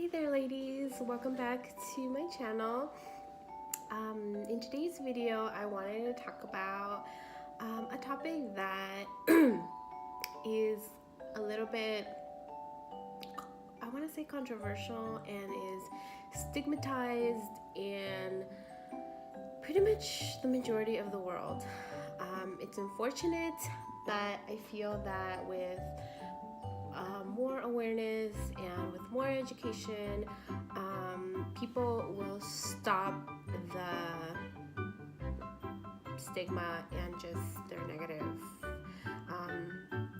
Hey there ladies, welcome back to my channel. In today's video I wanted to talk about a topic that is a little bit, I want to say controversial, and is stigmatized in pretty much the majority of the world. It's unfortunate, but I feel that with more awareness and with more education, people will stop the stigma and just their negative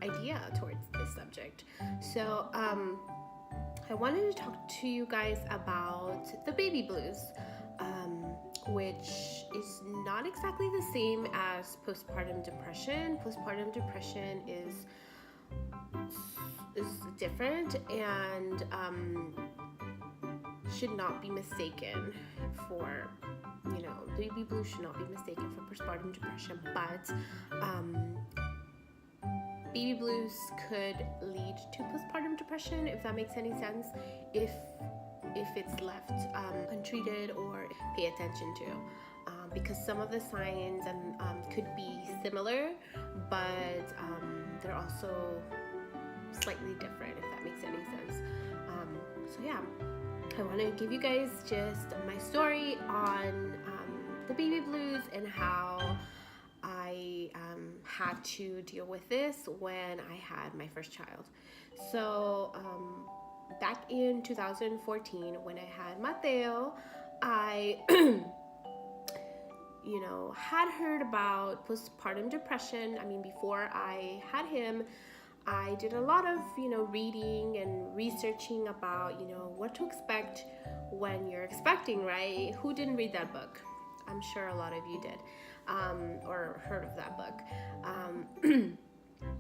idea towards this subject. So I wanted to talk to you guys about the baby blues, which is not exactly the same as postpartum depression. Postpartum depression is different and should not be mistaken for, baby blues should not be mistaken for postpartum depression, but baby blues could lead to postpartum depression, if that makes any sense, if it's left untreated or pay attention to, because some of the signs and could be similar, but they're also slightly different, if that makes any sense. So yeah, I want to give you guys just my story on the baby blues and how I had to deal with this when I had my first child. So back in 2014, when I had Mateo, I had heard about postpartum depression. I mean, before I had him, I did a lot of, reading and researching about, what to expect when you're expecting, right? Who didn't read that book? I'm sure a lot of you did, or heard of that book.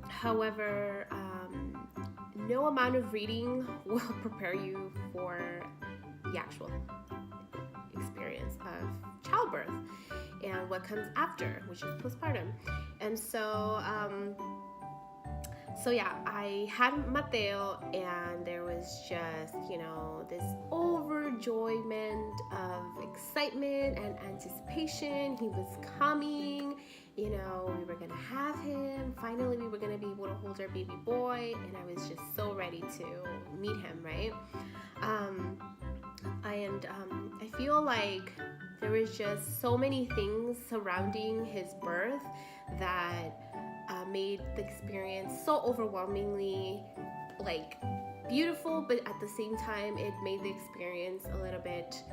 However, no amount of reading will prepare you for the actual experience of childbirth and what comes after, which is postpartum. And so yeah, I had Mateo, and there was just, this overjoyment of excitement and anticipation. He was coming, we were gonna have him. Finally, we were gonna be able to hold our baby boy, and I was just so ready to meet him, right? I feel like there was just so many things surrounding his birth that made the experience so overwhelmingly beautiful, but at the same time it made the experience a little bit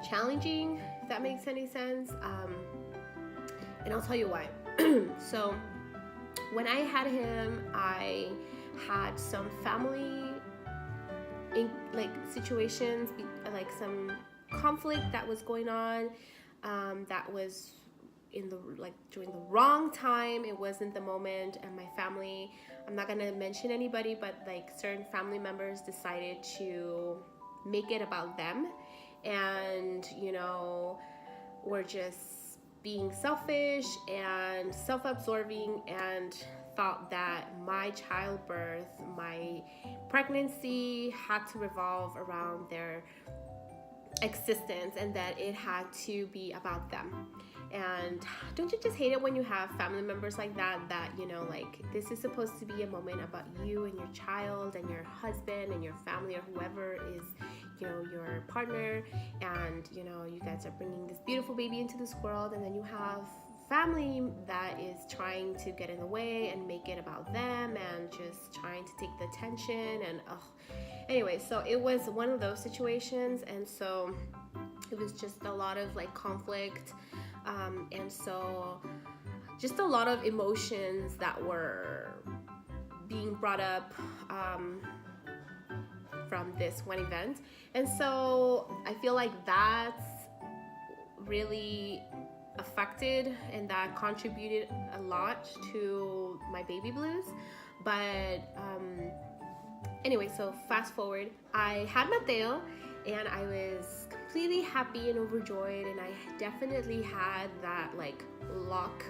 challenging, if that makes any sense. And I'll tell you why. So when I had him, I had some family situations, some conflict that was going on, that was during the wrong time. It wasn't the moment, and my family, I'm not gonna mention anybody, but certain family members decided to make it about them, and were just being selfish and self-absorbing, and thought that my childbirth, my pregnancy had to revolve around their existence, and that it had to be about them. And don't you just hate it when you have family members like that this is supposed to be a moment about you and your child and your husband and your family, or whoever is your partner, and you guys are bringing this beautiful baby into this world, and then you have family that is trying to get in the way and make it about them and just trying to take the attention. And anyway, so it was one of those situations, and so it was just a lot of conflict, and so just a lot of emotions that were being brought up from this one event. And so I feel like that's really affected and that contributed a lot to my baby blues. But anyway, so fast forward, I had Mateo, and I was completely happy and overjoyed, and I definitely had that lock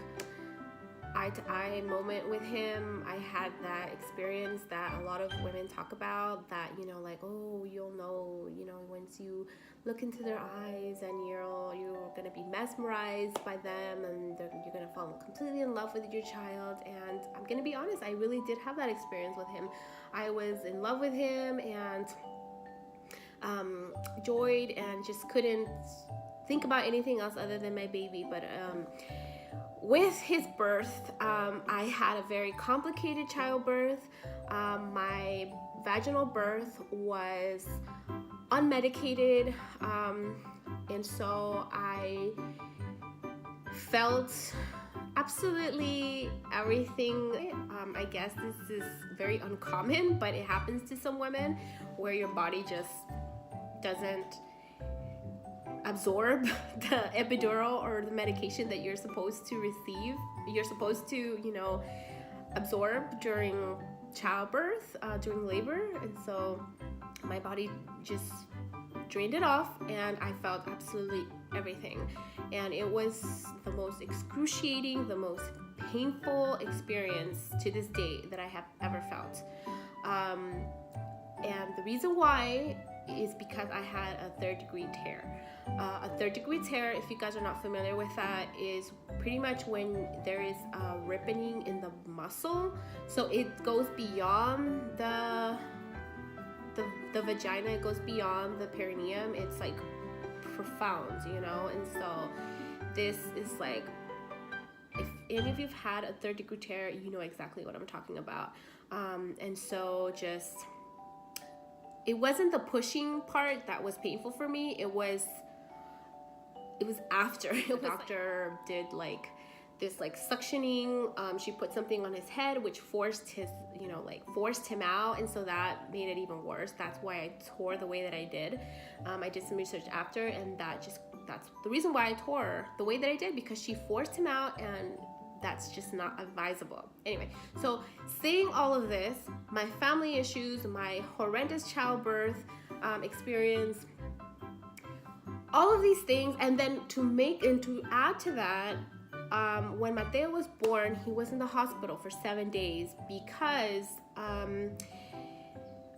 eye-to-eye moment with him. I had that experience that a lot of women talk about, that, you know, like, oh, you'll know, you know, once you look into their eyes, and you're gonna be mesmerized by them, and you're gonna fall completely in love with your child. And I'm gonna be honest, I really did have that experience with him. I was in love with him, and joyed, and just couldn't think about anything else other than my baby. But with his birth, I had a very complicated childbirth. My vaginal birth was unmedicated, and so I felt absolutely everything. I guess this is very uncommon, but it happens to some women, where your body just doesn't absorb the epidural or the medication that you're supposed to receive. You're supposed to, you know, absorb during childbirth, during labor. And so my body just drained it off, and I felt absolutely everything. And it was the most excruciating, the most painful experience to this day that I have ever felt. And the reason why is because I had a 3rd-degree tear. A 3rd-degree tear, if you guys are not familiar with that, is pretty much when there is a ripening in the muscle. So it goes beyond the vagina, it goes beyond the perineum. It's like profound, you know. And so this is like, if any of you've had a 3rd-degree tear, you know exactly what I'm talking about. And so just, it wasn't the pushing part that was painful for me. It was after. The doctor did like this like suctioning. She put something on his head, which forced his, you know, like forced him out. And so that made it even worse. That's why I tore the way that I did. I did some research after, and that's the reason why I tore the way that I did, because she forced him out, and that's just not advisable. Anyway, so saying all of this, my family issues, my horrendous childbirth experience, all of these things, and then to add to that, when Mateo was born, he was in the hospital for 7 days because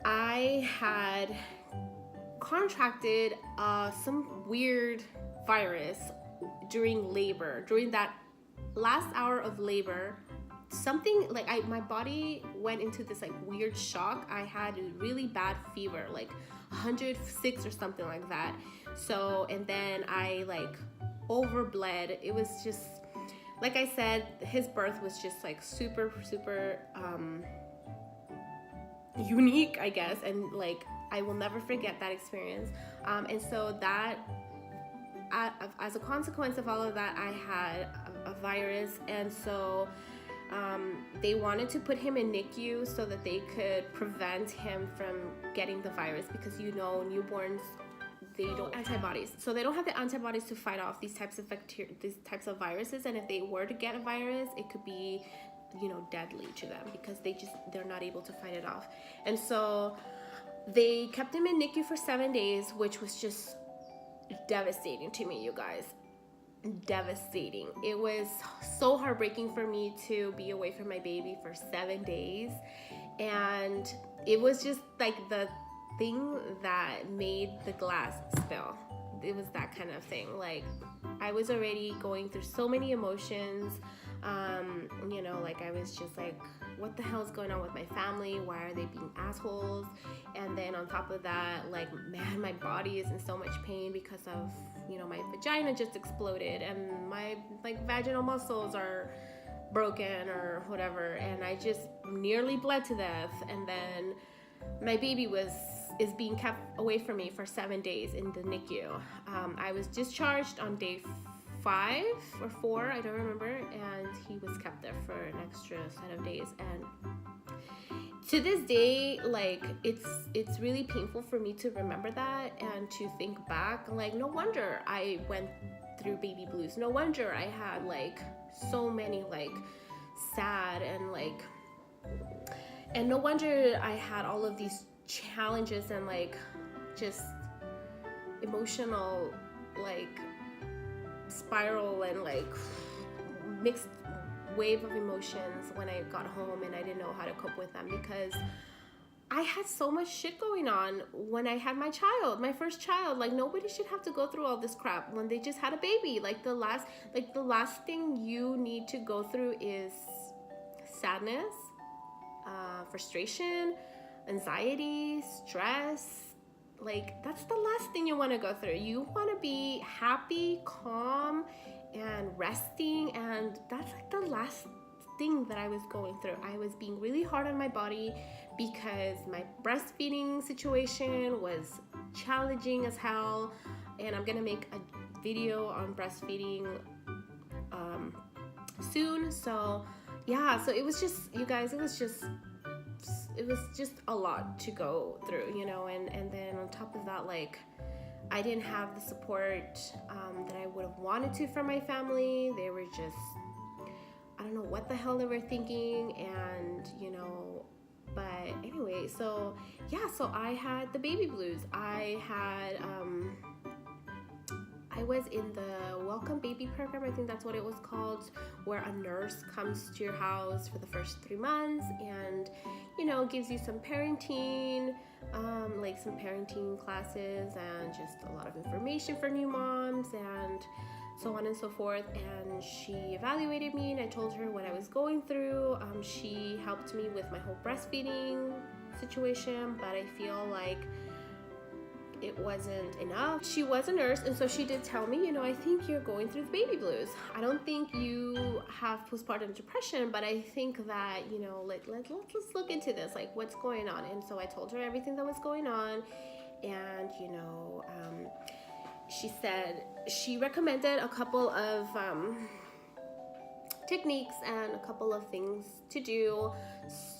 I had contracted some weird virus during labor, during that last hour of labor. Something like my body went into this like weird shock. I had a really bad fever, like 106 or something like that. So, and then I like overbled. It was just, like I said, his birth was just like super unique, I guess, and like I will never forget that experience. And so that, as a consequence of all of that, I had a virus. And so they wanted to put him in NICU so that they could prevent him from getting the virus, because, you know, newborns, they don't have antibodies. So they don't have the antibodies to fight off these types of these types of viruses. And if they were to get a virus, it could be, you know, deadly to them, because they're not able to fight it off. And so they kept him in NICU for 7 days, which was just devastating to me, you guys. Devastating. It was so heartbreaking for me to be away from my baby for 7 days. And it was just like the thing that made the glass spill. It was that kind of thing. Like, I was already going through so many emotions. You know, like I was just like, what the hell is going on with my family? Why are they being assholes? And then on top of that, like, man, my body is in so much pain because of, you know, my vagina just exploded, and my like vaginal muscles are broken or whatever, and I just nearly bled to death. And then my baby is being kept away from me for 7 days in the NICU. I was discharged on day 5 or 4, I don't remember, and he was kept there for an extra set of days. And to this day, like, it's really painful for me to remember that and to think back. Like, no wonder I went through baby blues. No wonder I had like so many like sad and no wonder I had all of these challenges and like just emotional like spiral and like mixed wave of emotions when I got home and I didn't know how to cope with them, because I had so much shit going on when I had my first child. Like, nobody should have to go through all this crap when they just had a baby. Like, the last thing you need to go through is sadness, frustration, anxiety, stress. Like, that's the last thing you want to go through. You want to be happy, calm, and resting, and that's like the last thing that I was going through. I was being really hard on my body because my breastfeeding situation was challenging as hell, and I'm gonna make a video on breastfeeding soon. So yeah, so it was just, you guys, it was just a lot to go through, you know. And then on top of that, like, I didn't have the support that I would have wanted to from my family. They were just, I don't know what the hell they were thinking, and you know. But anyway, so yeah, so I had the baby blues. I was in the Welcome Baby program, I think that's what it was called, where a nurse comes to your house for the first 3 months and, you know, gives you some parenting, like some parenting classes and just a lot of information for new moms and so on and so forth. And she evaluated me and I told her what I was going through. She helped me with my whole breastfeeding situation, but I feel like it wasn't enough. She was a nurse, and so she did tell me, you know, I think you're going through the baby blues. I don't think you have postpartum depression, but I think that, you know, let's look into this, like what's going on. And so I told her everything that was going on, and you know, she said she recommended a couple of techniques and a couple of things to do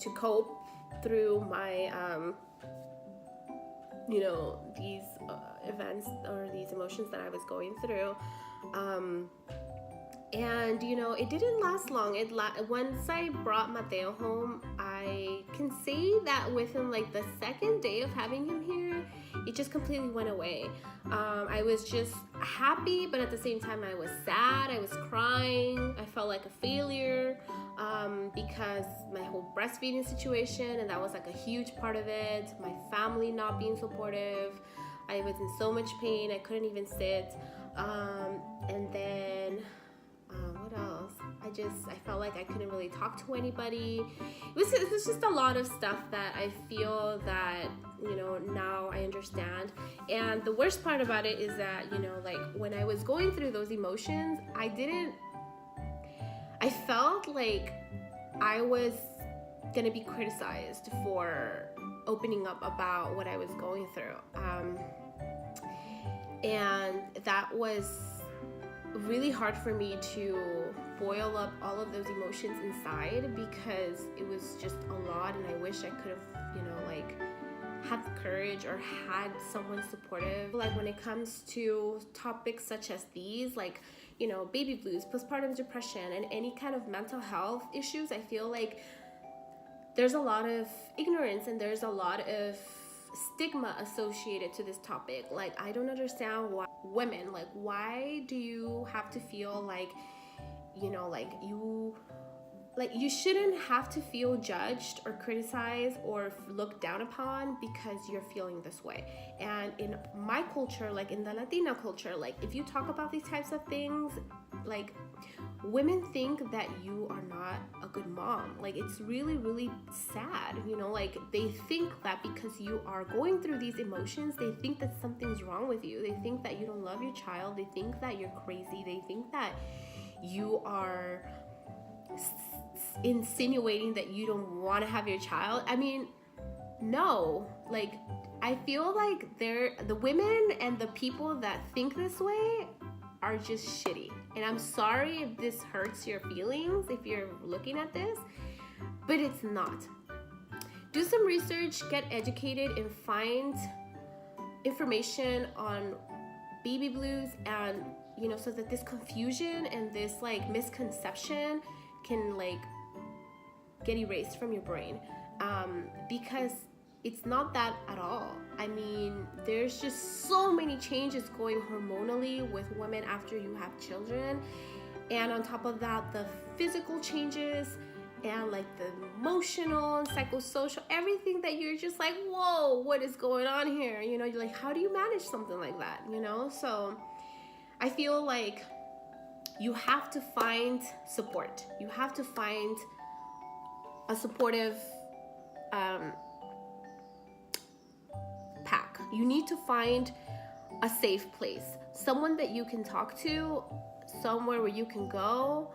to cope through my you know, these events or these emotions that I was going through. And you know, it didn't last long. Once I brought Mateo home, I can say that within like the second day of having him here, it just completely went away. I was just happy, but at the same time I was sad. I was crying. I felt like a failure because my whole breastfeeding situation, and that was like a huge part of it. My family not being supportive. I was in so much pain. I couldn't even sit. And then what else? I felt like I couldn't really talk to anybody. It was just a lot of stuff that I feel that, you know, now I understand. And the worst part about it is that, you know, like when I was going through those emotions, I felt like I was gonna be criticized for opening up about what I was going through. And that was really hard for me to boil up all of those emotions inside, because it was just a lot, and I wish I could have, you know, like had the courage or had someone supportive. Like when it comes to topics such as these, like, you know, baby blues, postpartum depression, and any kind of mental health issues, I feel like there's a lot of ignorance and there's a lot of stigma associated to this topic. Like, I don't understand why women, like, why do you have to feel like, you know, like you shouldn't have to feel judged or criticized or looked down upon because you're feeling this way. And in my culture, like in the Latina culture, like if you talk about these types of things, like women think that you are not a good mom. Like it's really, really sad, you know, like they think that because you are going through these emotions, they think that something's wrong with you. They think that you don't love your child. They think that you're crazy. They think that you are insinuating that you don't want to have your child. I mean, no, like I feel like the women and the people that think this way are just shitty. And I'm sorry if this hurts your feelings if you're looking at this, but it's not. Do some research, get educated, and find information on baby blues, and you know, so that this confusion and this like misconception can like get erased from your brain, because it's not that at all. I mean, there's just so many changes going hormonally with women after you have children, And on top of that, the physical changes and like the emotional and psychosocial, everything that you're just like, whoa, what is going on here? You know, you're like, how do you manage something like that? You know, so I feel like you have to find support. You have to find a supportive pack. You need to find a safe place, someone that you can talk to, somewhere where you can go,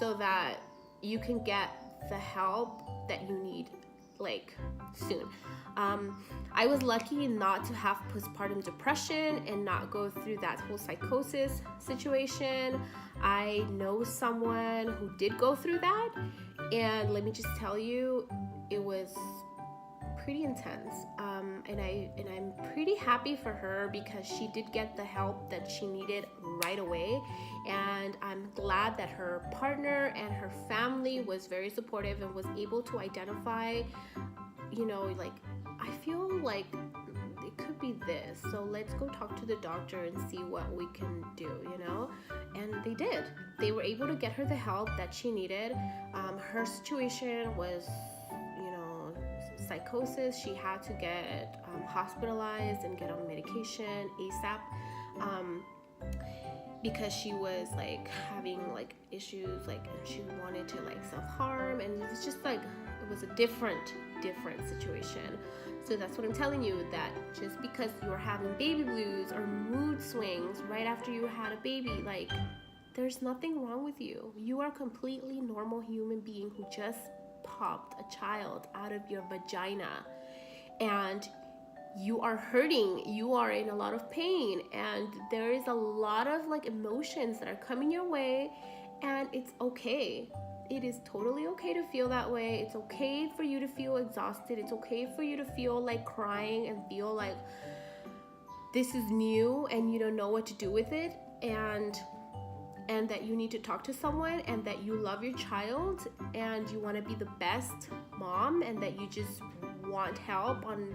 so that you can get the help that you need, like, soon. I was lucky not to have postpartum depression and not go through that whole psychosis situation. I know someone who did go through that, and let me just tell you, it was pretty intense. And I'm pretty happy for her because she did get the help that she needed right away. And I'm glad that her partner and her family was very supportive and was able to identify, you know, like, I feel like it could be this, so let's go talk to the doctor and see what we can do, you know. And they did. They were able to get her the help that she needed. Her situation was, you know, psychosis. She had to get hospitalized and get on medication ASAP, because she was like having like issues, like, and she wanted to like self-harm, and it was just like, it was a different situation. So that's what I'm telling you, that just because you're having baby blues or mood swings right after you had a baby, like, there's nothing wrong with you. You are a completely normal human being who just popped a child out of your vagina, and you are hurting, you are in a lot of pain, and there is a lot of like emotions that are coming your way, and it's okay. It is totally okay to feel that way. It's okay for you to feel exhausted. It's okay for you to feel like crying and feel like this is new and you don't know what to do with it, and that you need to talk to someone, and that you love your child and you want to be the best mom, and that you just want help on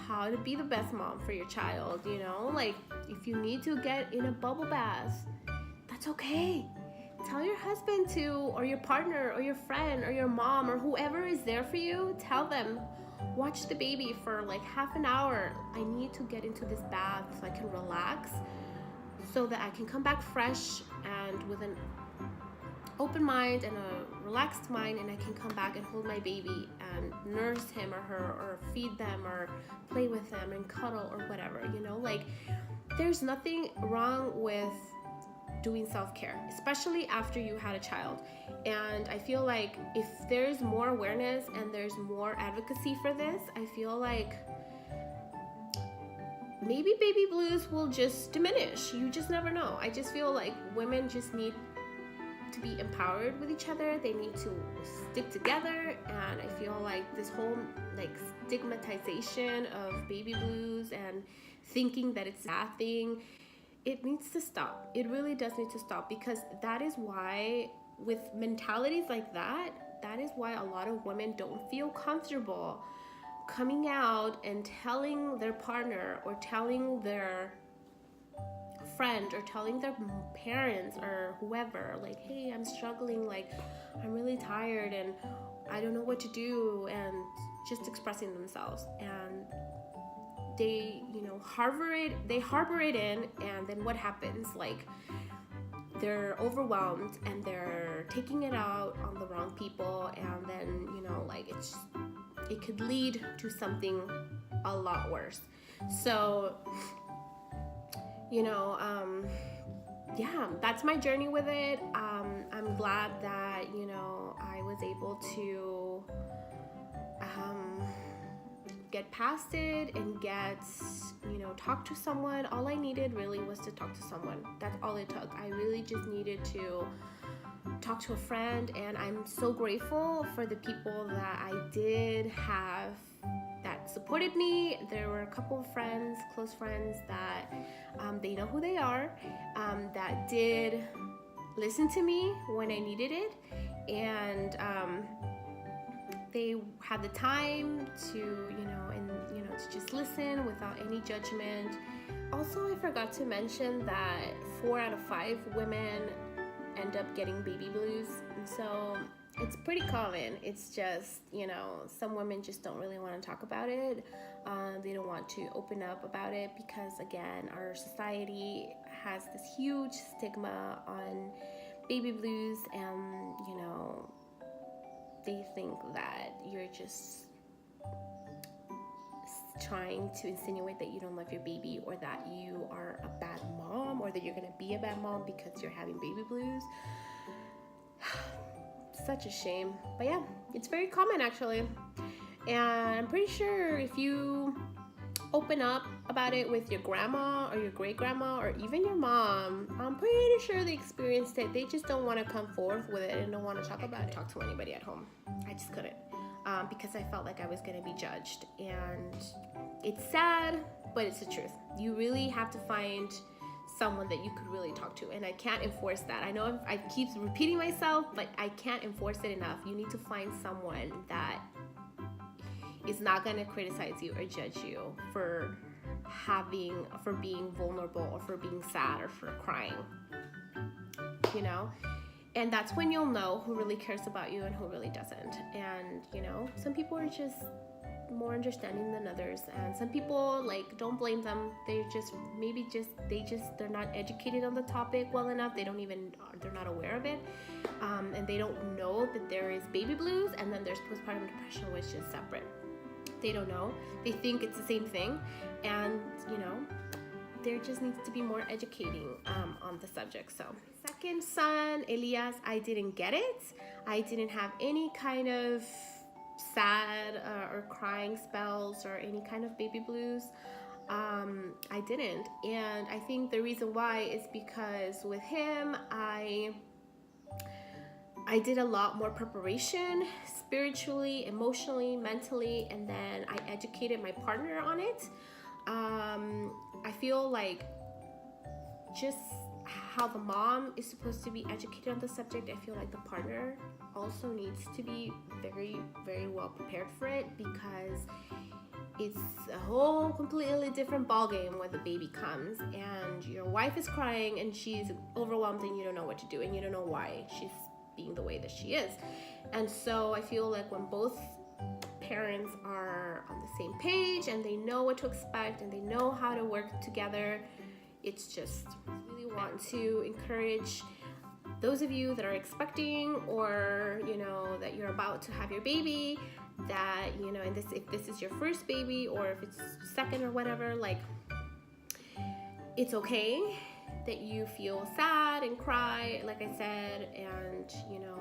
how to be the best mom for your child, you know? Like, if you need to get in a bubble bath, that's okay. Tell your husband to, or your partner, or your friend, or your mom, or whoever is there for you, tell them, watch the baby for like half an hour. I need to get into this bath so I can relax, so that I can come back fresh and with an open mind and a relaxed mind, and I can come back and hold my baby and nurse him or her, or feed them, or play with them and cuddle or whatever, you know? Like, there's nothing wrong with doing self-care, especially after you had a child. And I feel like if there's more awareness and there's more advocacy for this, I feel like maybe baby blues will just diminish. You just never know. I just feel like women just need to be empowered with each other. They need to stick together, and I feel like this whole like stigmatization of baby blues and thinking that it's a bad thing, it needs to stop. It really does need to stop, because that is why, with mentalities like that, that is why a lot of women don't feel comfortable coming out and telling their partner, or telling their friend, or telling their parents or whoever, like, hey, I'm struggling, like, I'm really tired and I don't know what to do, and just expressing themselves. And they, you know, harbor it in, and then what happens? Like, they're overwhelmed and they're taking it out on the wrong people, and then, you know, like, it could lead to something a lot worse. So, you know, yeah, that's my journey with it. I'm glad that, you know, I was able to get past it and get, you know, talk to someone. All I needed really was to talk to someone. That's all it took. I really just needed to talk to a friend, and I'm so grateful for the people that I did have that supported me. There were a couple of friends, close friends, that they know who they are, that did listen to me when I needed it, and they had the time to, you know, and, you know, to just listen without any judgment. Also, I forgot to mention that 4 out of 5 women end up getting baby blues. And so it's pretty common. It's just, you know, some women just don't really want to talk about it. They don't want to open up about it because, again, our society has this huge stigma on baby blues, and, you know, they think that you're just trying to insinuate that you don't love your baby, or that you are a bad mom, or that you're going to be a bad mom because you're having baby blues. Such a shame. But yeah, it's very common actually. And I'm pretty sure if you open up about it with your grandma or your great grandma or even your mom, I'm pretty sure they experienced it. They just don't want to come forth with it and don't want to talk about it. Talk to anybody at home. I just couldn't, because I felt like I was going to be judged. And it's sad, but it's the truth. You really have to find someone that you could really talk to, and I can't enforce that. I know I keep repeating myself, but I can't enforce it enough. You need to find someone that is not going to criticize you or judge you for being vulnerable, or for being sad, or for crying, you know. And that's when you'll know who really cares about you and who really doesn't. And, you know, some people are just more understanding than others, and some people, like, don't blame them. They're not educated on the topic well enough. They're not aware of it, and they don't know that there is baby blues and then there's postpartum depression, which is separate. They don't know. They think it's the same thing, and, you know, there just needs to be more educating on the subject. So, second son, Elias, I didn't get it. I didn't have any kind of sad or crying spells or any kind of baby blues. I didn't. And I think the reason why is because with him, I did a lot more preparation spiritually, emotionally, mentally, and then I educated my partner on it. I feel like just how the mom is supposed to be educated on the subject, I feel like the partner also needs to be very, very well prepared for it, because it's a whole completely different ballgame when the baby comes and your wife is crying and she's overwhelmed and you don't know what to do and you don't know why she's being the way that she is. And so I feel like when both parents are on the same page and they know what to expect and they know how to work together, it's just, I really want to encourage those of you that are expecting, or, you know, that you're about to have your baby, that, you know, and if this is your first baby or if it's second or whatever, like, it's okay that you feel sad and cry, like I said, and, you know,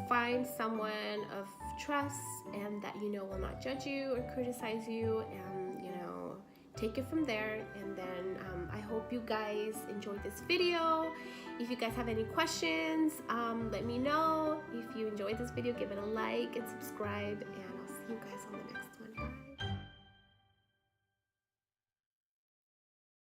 find someone of trust and that you know will not judge you or criticize you, and, you know, take it from there. And then I hope you guys enjoyed this video. If you guys have any questions, let me know. If you enjoyed this video, give it a like and subscribe, and I'll see you guys on the next one.